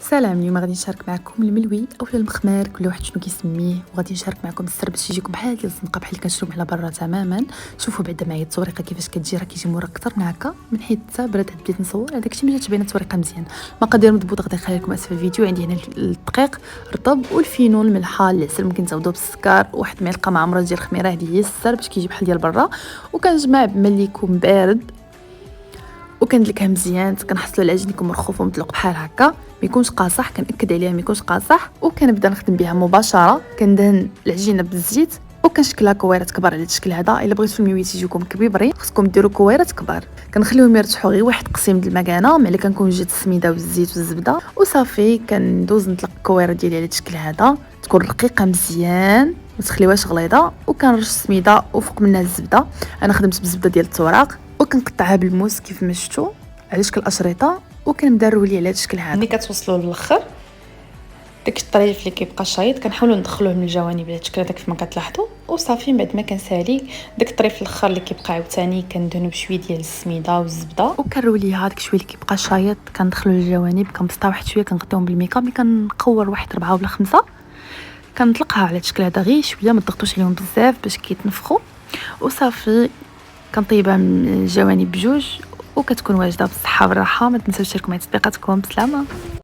سلام. اليوم غادي نشارك معكم الملوي اولا المخمار، كل واحد شنو كيسميه، وغادي نشارك معكم السر باش يجيكم بحال هكا الزنقه بحال اللي كنشريو على برا تماما. شوفوا بعدا معايا التوريقه كيفاش كتجي، راه كيجي مرقطر هكا من حيت حتى برد بديت نصور هذاك الشيء باش تبان التوريقه مزيان. المقادير مضبوطه غادي نخليها لكم اسفل الفيديو. عندي هنا الدقيق رطب والفينول الملحه العسل، ممكن تزودوا بالسكر، واحد معلقه معمره ديال الخميره، هذه هي السر باش كيجي بحال ديال برا. وكنجمع بملي يكون بارد وكندلكها مزيان، كنحصلوا العجين يكون مرخوف ومطلق بحال هكا، ما يكونش قاصح، كنأكد عليه ما يكونش قاصح. وكنبدا نخدم بها مباشره، كندهن العجينه بالزيت وكنشكلها كويرات كبار على الشكل هذا. الا بغيتو الميويت يجيوكم كبيبرين خصكم ديروا كويرات كبار. كنخليهم يرتاحوا غير واحد قسيم د المكانه ملي كنكون جيت السميده والزيت والزبده وصافي. كندوز نطلق الكويره ديالي على الشكل هذا، تكون رقيقه مزيان ما تخليوهاش غليظه. وكنرش السميده وفوق منها الزبده، انا خدمت بالزبده ديال التوراق، وكنقطعها بالموس كيف ما شفتوا على شكل اشرطه، وكنبدا نرولي على هذا الشكل هذا. ملي كتوصلوا للاخر داك الطريف اللي كيبقى شايط كنحاولوا ندخلوه من الجوانب على هذا الشكل هذا كيف ما كتلاحظوا. وصافي بعد ما كنسالي داك الطريف الاخر اللي كيبقى عاوتاني كندهنو بشويه ديال السميده والزبده وكنروليها. داك شويه اللي كيبقى شايط كندخلوا للجوانب، كنبسطها واحد شويه، كنغطيهم بالميكا، ملي كنقور واحد 4 ولا 5 كنطلقها على الشكل هذا غير شويه، ما تضغطوش عليهم بزاف باش كيتنفخوا. وصافي كنطيبها من الجوانب بجوج وكتكون واجده بالصحه والراحه. ما تنساوش تشاركوا معايا تطبيقاتكم. بسلامه.